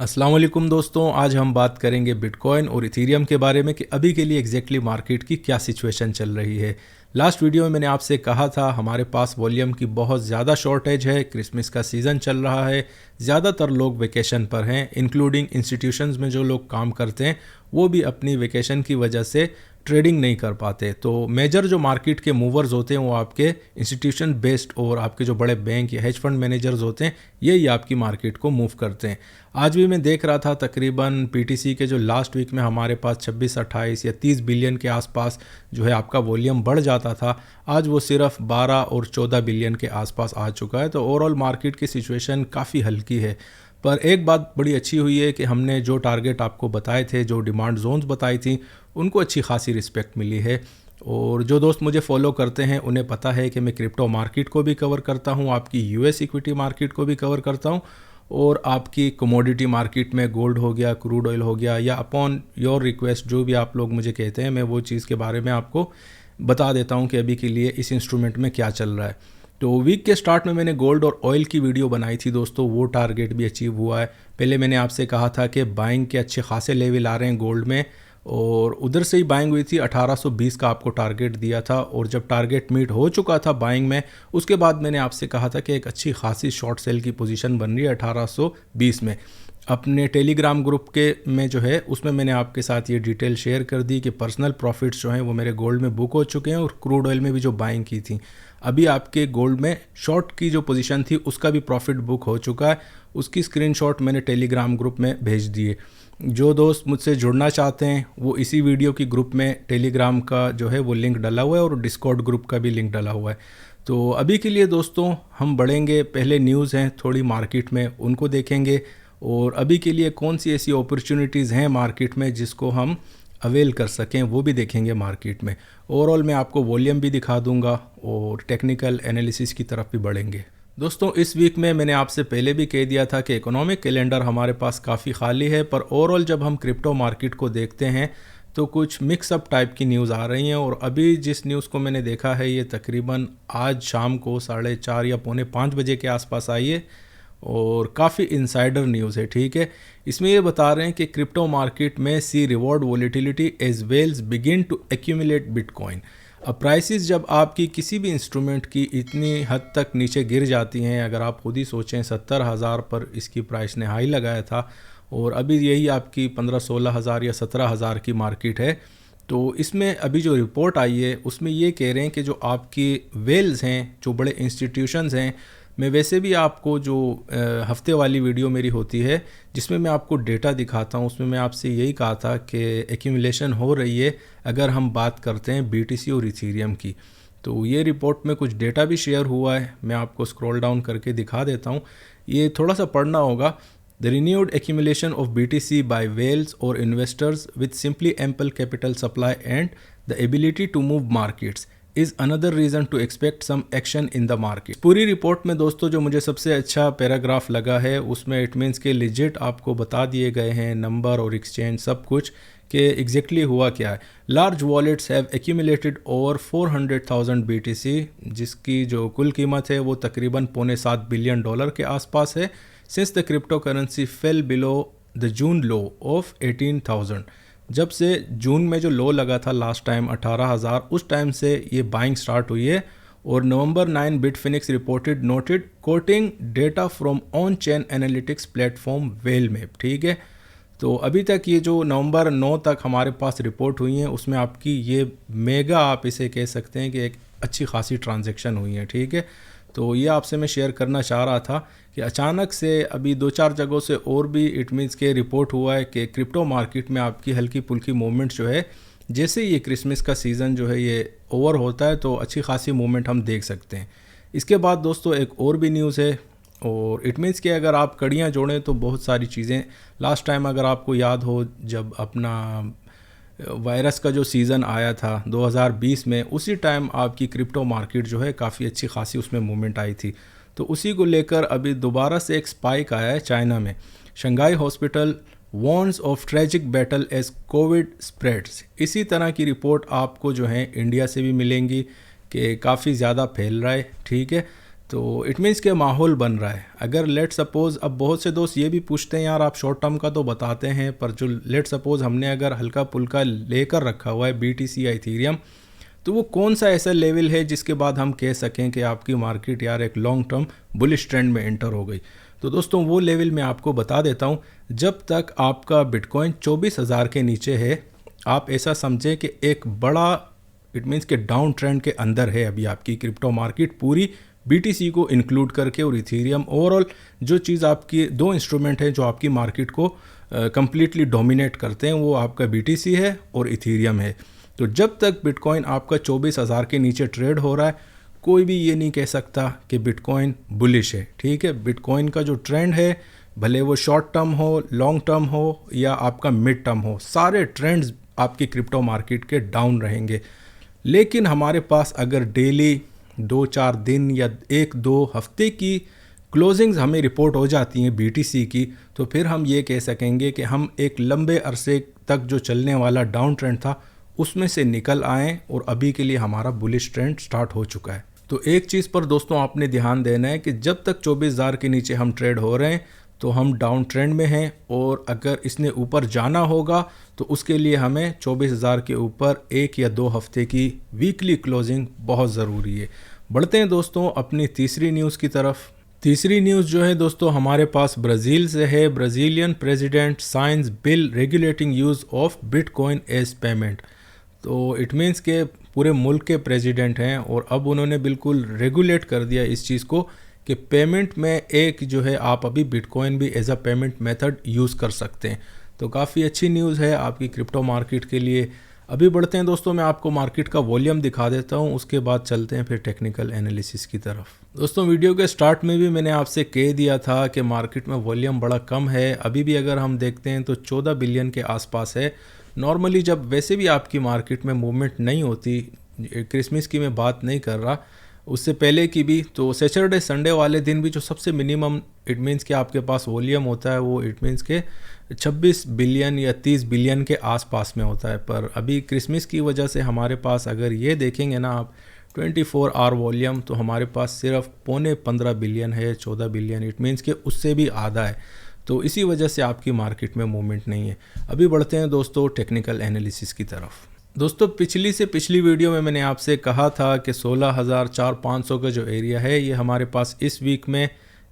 अस्सलाम वालेकुम दोस्तों, आज हम बात करेंगे बिटकॉइन और इथेरियम के बारे में कि अभी के लिए एग्जैक्टली मार्केट की क्या सिचुएशन चल रही है। लास्ट वीडियो में मैंने आपसे कहा था हमारे पास वॉल्यूम की बहुत ज़्यादा शॉर्टेज है, क्रिसमस का सीज़न चल रहा है, ज़्यादातर लोग वेकेशन पर हैं, इंक्लूडिंग इंस्टीट्यूशंस में जो लोग काम करते हैं वो भी अपनी वेकेशन की वजह से ट्रेडिंग नहीं कर पाते। तो मेजर जो मार्केट के मूवर्स होते हैं वो आपके इंस्टीट्यूशन बेस्ड और आपके जो बड़े बैंक या हेज फंड मैनेजर्स होते हैं यही आपकी मार्केट को मूव करते हैं। आज भी मैं देख रहा था तकरीबन पीटीसी के जो लास्ट वीक में हमारे पास 26, 28 या 30 बिलियन के आसपास जो है आपका वॉल्यूम बढ़ जाता था, आज वो सिर्फ 12 और 14 बिलियन के आसपास आ चुका है। तो ओवरऑल मार्केट की सिचुएशन काफ़ी हल्की है। पर एक बात बड़ी अच्छी हुई है कि हमने जो टारगेट आपको बताए थे, जो डिमांड जोन्स बताई थी, उनको अच्छी खासी रिस्पेक्ट मिली है। और जो दोस्त मुझे फॉलो करते हैं उन्हें पता है कि मैं क्रिप्टो मार्केट को भी कवर करता हूँ, आपकी यूएस इक्विटी मार्केट को भी कवर करता हूँ और आपकी कमोडिटी मार्केट में गोल्ड हो गया, क्रूड ऑयल हो गया या अपॉन योर रिक्वेस्ट जो भी आप लोग मुझे कहते हैं मैं वो चीज़ के बारे में आपको बता देता हूँ कि अभी के लिए इस इंस्ट्रूमेंट में क्या चल रहा है। तो वीक के स्टार्ट में मैंने गोल्ड और ऑयल की वीडियो बनाई थी दोस्तों, वो टारगेट भी अचीव हुआ है। पहले मैंने आपसे कहा था कि बाइंग के अच्छे खासे लेवल आ रहे हैं गोल्ड में और उधर से ही बाइंग हुई थी, 1820 का आपको टारगेट दिया था और जब टारगेट मीट हो चुका था बाइंग में, उसके बाद मैंने आपसे कहा था कि एक अच्छी खासी शॉर्ट सेल की पोजीशन बन रही है 1820 में। अपने टेलीग्राम ग्रुप के में जो है उसमें मैंने आपके साथ ये डिटेल शेयर कर दी कि पर्सनल प्रॉफिट्स जो हैं वो मेरे गोल्ड में बुक हो चुके हैं और क्रूड ऑयल में भी जो बाइंग की थी, अभी आपके गोल्ड में शॉर्ट की जो पोजीशन थी उसका भी प्रॉफिट बुक हो चुका है। उसकी स्क्रीनशॉट मैंने टेलीग्राम ग्रुप में भेज दिए। जो दोस्त मुझसे जुड़ना चाहते हैं वो इसी वीडियो की ग्रुप में टेलीग्राम का जो है वो लिंक डला हुआ है और डिस्कॉर्ड ग्रुप का भी लिंक डला हुआ है। तो अभी के लिए दोस्तों हम बढ़ेंगे, पहले न्यूज़ हैं थोड़ी मार्केट में उनको देखेंगे और अभी के लिए कौन सी ऐसी अपॉर्चुनिटीज़ हैं मार्केट में जिसको हम अवेल कर सकें वो भी देखेंगे मार्केट में। ओवरऑल मैं आपको वॉल्यूम भी दिखा दूंगा और टेक्निकल एनालिसिस की तरफ भी बढ़ेंगे। दोस्तों इस वीक में मैंने आपसे पहले भी कह दिया था कि इकोनॉमिक कैलेंडर हमारे पास काफ़ी खाली है, पर ओवरऑल जब हम क्रिप्टो मार्केट को देखते हैं तो कुछ मिक्सअप टाइप की न्यूज़ आ रही हैं और अभी जिस न्यूज़ को मैंने देखा है ये तकरीबन आज शाम को 4:30 या 4:45 बजे के आसपास आई है और काफ़ी इनसाइडर न्यूज़ है। ठीक है, इसमें ये बता रहे हैं कि क्रिप्टो मार्केट में see reward volatility as whales begin to accumulate bitcoin. अब प्राइसेस जब आपकी किसी भी इंस्ट्रूमेंट की इतनी हद तक नीचे गिर जाती हैं, अगर आप खुद ही सोचें 70,000 पर इसकी प्राइस ने हाई लगाया था और अभी यही आपकी 15-16 हज़ार या 17,000 की मार्केट है। तो इसमें अभी जो रिपोर्ट आई है उसमें ये कह रहे हैं कि जो आपकी वेल्स हैं, जो बड़े इंस्टीट्यूशंस हैं, मैं वैसे भी आपको जो हफ्ते वाली वीडियो मेरी होती है जिसमें मैं आपको डेटा दिखाता हूँ उसमें मैं आपसे यही कहा था कि एक्यूमुलेशन हो रही है अगर हम बात करते हैं बीटीसी और इथेरियम की। तो ये रिपोर्ट में कुछ डेटा भी शेयर हुआ है, मैं आपको स्क्रॉल डाउन करके दिखा देता हूँ, ये थोड़ा सा पढ़ना होगा। The renewed accumulation of BTC by whales और investors with simply ample capital supply and the ability to move markets is another reason to expect some action in the market. पूरी रिपोर्ट में दोस्तों जो मुझे सबसे अच्छा पैराग्राफ लगा है उसमें इट मीन्स के लिजिट आपको बता दिए गए हैं नंबर और एक्सचेंज सब कुछ कि एग्जैक्टली हुआ क्या है। Large wallets have accumulated over 400,000 BTC जिसकी जो कुल कीमत है वो तकरीबन $7.25 बिलियन के आसपास है। Since the crypto currency fail below the June low of 18,000, जब से जून में जो लो लगा था लास्ट टाइम 18,000, उस टाइम से ये बाइंग स्टार्ट हुई है। और November 9 Bitfinex reported noted quoting data from on chain analytics platform Whalemap. ठीक है, तो अभी तक ये जो नवंबर 9 तक हमारे पास रिपोर्ट हुई हैं उसमें आपकी ये मेगा, आप इसे कह सकते हैं कि एक अच्छी खासी ट्रांजैक्शन हुई है। ठीक है, तो ये आपसे मैं शेयर करना चाह रहा था कि अचानक से अभी 2-4 जगहों से और भी इट मीन्स के रिपोर्ट हुआ है कि क्रिप्टो मार्केट में आपकी हल्की पुल्की मूवमेंट जो है, जैसे ये क्रिसमस का सीज़न जो है ये ओवर होता है तो अच्छी खासी मूवमेंट हम देख सकते हैं। इसके बाद दोस्तों एक और भी न्यूज़ है और इट मीन्स कि अगर आप कड़ियाँ जोड़ें तो बहुत सारी चीज़ें, लास्ट टाइम अगर आपको याद हो जब अपना वायरस का जो सीज़न आया था 2020 में, उसी टाइम आपकी क्रिप्टो मार्केट जो है काफ़ी अच्छी खासी उसमें मूवमेंट आई थी। तो उसी को लेकर अभी दोबारा से एक स्पाइक आया है चाइना में। Shanghai hospital warns of tragic battle as covid spreads. इसी तरह की रिपोर्ट आपको जो है इंडिया से भी मिलेंगी कि काफ़ी ज़्यादा फैल रहा है। ठीक है, तो इट मीन्स के माहौल बन रहा है। अगर लेट सपोज़, अब बहुत से दोस्त ये भी पूछते हैं यार आप शॉर्ट टर्म का तो बताते हैं, पर जो लेट सपोज़ हमने अगर हल्का पुल्का लेकर रखा हुआ है BTC या इथीरियम, तो वो कौन सा ऐसा लेवल है जिसके बाद हम कह सकें कि आपकी मार्केट यार एक लॉन्ग टर्म बुलिश ट्रेंड में एंटर हो गई। तो दोस्तों वो लेवल मैं आपको बता देता हूँ। जब तक आपका बिटकॉइन 24,000 के नीचे है, आप ऐसा समझें कि एक बड़ा, इट मीन्स के डाउन ट्रेंड के अंदर है अभी आपकी क्रिप्टो मार्केट, पूरी BTC को इंक्लूड करके और इथीरियम। ओवरऑल जो चीज़ आपकी, दो इंस्ट्रूमेंट हैं जो आपकी मार्केट को कंप्लीटली डोमिनेट करते हैं, वो आपका BTC है और इथीरियम है। तो जब तक बिटकॉइन आपका 24,000 के नीचे ट्रेड हो रहा है, कोई भी ये नहीं कह सकता कि बिटकॉइन बुलिश है। ठीक है, बिटकॉइन का जो ट्रेंड है, भले वो शॉर्ट टर्म हो, लॉन्ग टर्म हो या आपका मिड टर्म हो, सारे ट्रेंड्स आपकी क्रिप्टो मार्केट के डाउन रहेंगे। लेकिन हमारे पास अगर डेली 2-4 दिन या 1-2 हफ्ते की क्लोजिंग्स हमें रिपोर्ट हो जाती हैं BTC की, तो फिर हम ये कह सकेंगे कि हम एक लंबे अरसे तक जो चलने वाला डाउन ट्रेंड था उसमें से निकल आए और अभी के लिए हमारा बुलिश ट्रेंड स्टार्ट हो चुका है। तो एक चीज़ पर दोस्तों आपने ध्यान देना है कि जब तक 24,000 के नीचे हम ट्रेड हो रहे हैं तो हम डाउन ट्रेंड में हैं, और अगर इसने ऊपर जाना होगा तो उसके लिए हमें 24,000 के ऊपर 1 या 2 हफ्ते की वीकली क्लोजिंग बहुत ज़रूरी है। बढ़ते हैं दोस्तों अपनी तीसरी न्यूज़ की तरफ। तीसरी न्यूज़ जो है दोस्तों हमारे पास ब्राज़ील से है। Brazilian president signs bill regulating use of bitcoin as payment. तो इट मीन्स के पूरे मुल्क के प्रेसिडेंट हैं और अब उन्होंने बिल्कुल रेगुलेट कर दिया इस चीज़ को कि पेमेंट में एक जो है आप अभी बिटकॉइन भी as a payment method use कर सकते हैं। तो काफ़ी अच्छी न्यूज़ है आपकी क्रिप्टो मार्केट के लिए। अभी बढ़ते हैं दोस्तों, मैं आपको मार्केट का वॉल्यूम दिखा देता हूं, उसके बाद चलते हैं फिर टेक्निकल एनालिसिस की तरफ। दोस्तों वीडियो के स्टार्ट में भी मैंने आपसे कह दिया था कि मार्केट में वॉल्यूम बड़ा कम है। अभी भी अगर हम देखते हैं तो 14 बिलियन के आसपास है। नॉर्मली जब वैसे भी आपकी मार्केट में मूवमेंट नहीं होती, क्रिसमस की मैं बात नहीं कर रहा, उससे पहले की भी, तो सैटरडे संडे वाले दिन भी जो सबसे मिनिमम इट मीन्स कि आपके पास वॉल्यूम होता है वो इट मीन्स के 26 बिलियन या 30 बिलियन के आसपास में होता है। पर अभी क्रिसमस की वजह से हमारे पास अगर ये देखेंगे ना आप 24 आवर वॉल्यूम, तो हमारे पास सिर्फ 15.25 बिलियन है, 14 बिलियन इट मीन्स के उससे भी आधा है। तो इसी वजह से आपकी मार्केट में मूवमेंट नहीं है। अभी बढ़ते हैं दोस्तों टेक्निकल एनालिसिस की तरफ। दोस्तों पिछली वीडियो में मैंने आपसे कहा था कि 16,400-500 का जो एरिया है ये हमारे पास इस वीक में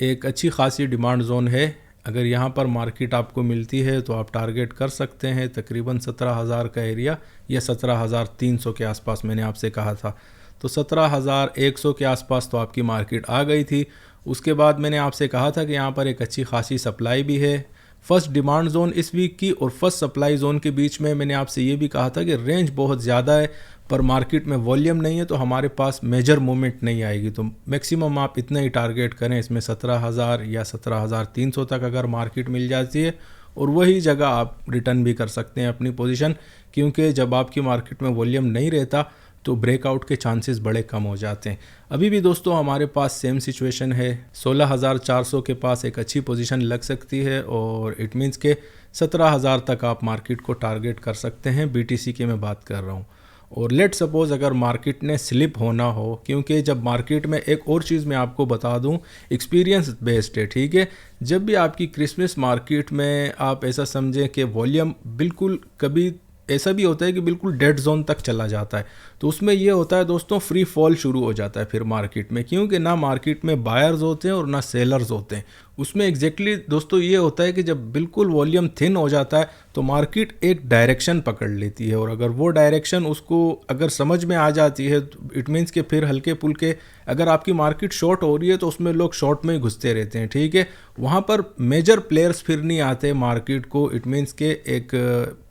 एक अच्छी खासी डिमांड जोन है। अगर यहाँ पर मार्केट आपको मिलती है तो आप टारगेट कर सकते हैं तकरीबन 17,000 का एरिया या 17,300 के आसपास मैंने आपसे कहा था। तो 17,100 के आसपास तो आपकी मार्केट आ गई थी। उसके बाद मैंने आपसे कहा था कि यहाँ पर एक अच्छी खासी सप्लाई भी है। फर्स्ट डिमांड जोन इस वीक की और फर्स्ट सप्लाई जोन के बीच में मैंने आपसे ये भी कहा था कि रेंज बहुत ज़्यादा है, पर मार्केट में वॉल्यूम नहीं है, तो हमारे पास मेजर मूवमेंट नहीं आएगी। तो मैक्सिमम आप इतना ही टारगेट करें, इसमें 17,000 या 17,300 तक अगर मार्केट मिल जाती है, और वही जगह आप रिटर्न भी कर सकते हैं अपनी पोजीशन, क्योंकि जब आपकी मार्केट में वॉल्यूम नहीं रहता तो ब्रेकआउट के चांसेस बड़े कम हो जाते हैं। अभी भी दोस्तों हमारे पास सेम सिचुएशन है, 16,400 के पास एक अच्छी पोजीशन लग सकती है, और इट मीन्स के 17,000 तक आप मार्केट को टारगेट कर सकते हैं। BTC की मैं बात कर रहा हूँ। और लेट सपोज़ अगर मार्केट ने स्लिप होना हो, क्योंकि जब मार्केट में एक और चीज़ मैं आपको बता दूं, एक्सपीरियंस बेस्ड है, ठीक है। जब भी आपकी क्रिसमस मार्केट में आप ऐसा समझें कि वॉल्यूम बिल्कुल, कभी ऐसा भी होता है कि बिल्कुल डेड जोन तक चला जाता है, तो उसमें ये होता है दोस्तों फ्री फॉल शुरू हो जाता है फिर मार्केट में, क्योंकि ना मार्केट में बायर्स होते हैं और ना सेलर्स होते हैं। उसमें एग्जैक्टली दोस्तों ये होता है कि जब बिल्कुल वॉल्यूम थिन हो जाता है तो मार्केट एक डायरेक्शन पकड़ लेती है, और अगर वो डायरेक्शन उसको अगर समझ में आ जाती है तो इट मीन्स कि फिर हल्के पुल्के अगर आपकी मार्केट शॉर्ट हो रही है तो उसमें लोग शॉर्ट में ही घुसते रहते हैं, ठीक है। वहाँ पर मेजर प्लेयर्स फिर नहीं आते मार्केट को इट मीन्स के एक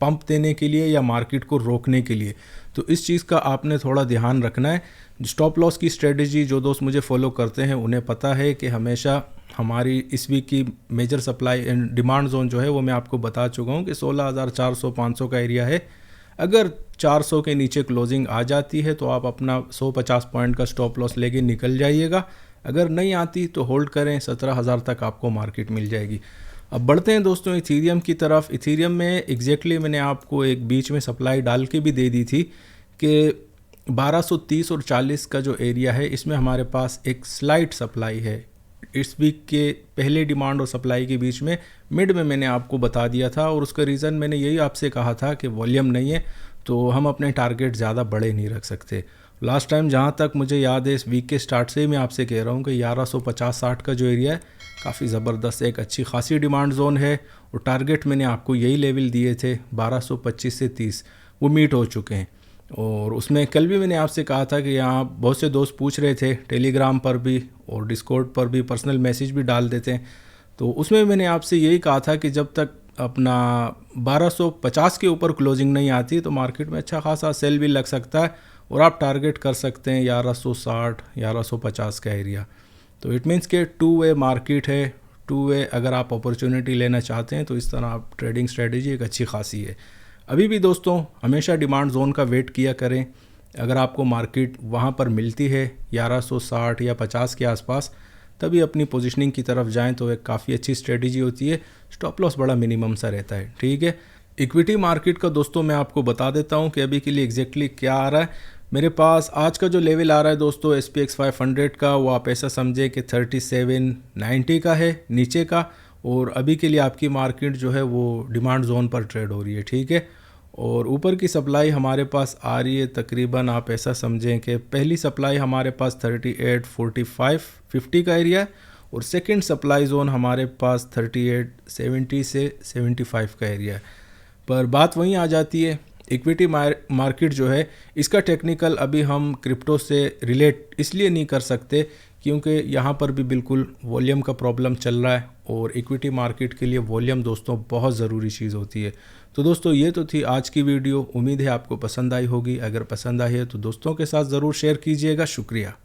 पंप देने के लिए या मार्केट को रोकने के लिए। तो इस चीज़ का आपने थोड़ा ध्यान रखना है। स्टॉप लॉस की स्ट्रेटजी जो दोस्त मुझे फॉलो करते हैं उन्हें पता है कि हमेशा हमारी इस वीक की major supply and demand zone जो है वो मैं आपको बता चुका हूँ कि 16,400-500 का एरिया है। अगर 400 के नीचे क्लोजिंग आ जाती है तो आप अपना 150 पॉइंट का स्टॉप लॉस लेके निकल जाइएगा। अगर नहीं आती तो होल्ड करें, 17,000 तक आपको मार्केट मिल जाएगी। अब बढ़ते हैं दोस्तों इथीरियम की तरफ। इथीरियम में एग्जैक्टली मैंने आपको एक बीच में सप्लाई डाल के भी दे दी थी कि 1230 और 40 का जो एरिया है इसमें हमारे पास एक स्लाइट सप्लाई है। इस वीक के पहले डिमांड और सप्लाई के बीच में मिड में मैंने आपको बता दिया था, और उसका रीज़न मैंने यही आपसे कहा था कि वॉल्यूम नहीं है तो हम अपने टारगेट ज़्यादा बड़े नहीं रख सकते। लास्ट टाइम जहाँ तक मुझे याद है इस वीक के स्टार्ट से ही मैं आपसे कह रहा हूँ कि 1150-60 का जो एरिया है काफ़ी ज़बरदस्त एक अच्छी खासी डिमांड जोन है, और टारगेट मैंने आपको यही लेवल दिए थे 1225 से 30, वो मीट हो चुके हैं। और उसमें कल भी मैंने आपसे कहा था कि यहाँ बहुत से दोस्त पूछ रहे थे टेलीग्राम पर भी और डिस्कॉर्ड पर भी पर्सनल मैसेज भी डाल देते हैं, तो उसमें मैंने आपसे यही कहा था कि जब तक अपना 1250 के ऊपर क्लोजिंग नहीं आती तो मार्केट में अच्छा खासा सेल भी लग सकता है, और आप टारगेट कर सकते हैं 1160 1150 का एरिया। तो इट मीन्स के टू वे मार्केट है, टू वे अगर आप अपॉर्चुनिटी लेना चाहते हैं तो इस तरह आप ट्रेडिंग स्ट्रेटजी एक अच्छी खासी है। अभी भी दोस्तों हमेशा डिमांड जोन का वेट किया करें, अगर आपको मार्केट वहाँ पर मिलती है 1160 या 50 के आसपास तभी अपनी पोजीशनिंग की तरफ जाएं तो एक काफ़ी अच्छी स्ट्रेटजी होती है। स्टॉप लॉस बड़ा मिनिमम सा रहता है, ठीक है। इक्विटी मार्केट का दोस्तों मैं आपको बता देता हूँ कि अभी के लिए एग्जैक्टली क्या आ रहा है। मेरे पास आज का जो लेवल आ रहा है दोस्तों SPX 500 का, वो आप ऐसा समझे कि 3790 का है नीचे का, और अभी के लिए आपकी मार्केट जो है वो डिमांड जोन पर ट्रेड हो रही है, ठीक है। और ऊपर की सप्लाई हमारे पास आ रही है तकरीबन आप ऐसा समझें कि पहली सप्लाई हमारे पास 3845-50 का एरिया है, और सेकंड सप्लाई जोन हमारे पास 3870 से 75 का एरिया है। पर बात वहीं आ जाती है, इक्विटी मार्केट जो है इसका टेक्निकल अभी हम क्रिप्टो से रिलेट इसलिए नहीं कर सकते क्योंकि यहाँ पर भी बिल्कुल वॉल्यूम का प्रॉब्लम चल रहा है, और इक्विटी मार्केट के लिए वॉल्यूम दोस्तों बहुत ज़रूरी चीज़ होती है। तो दोस्तों ये तो थी आज की वीडियो, उम्मीद है आपको पसंद आई होगी। अगर पसंद आई है तो दोस्तों के साथ ज़रूर शेयर कीजिएगा। शुक्रिया।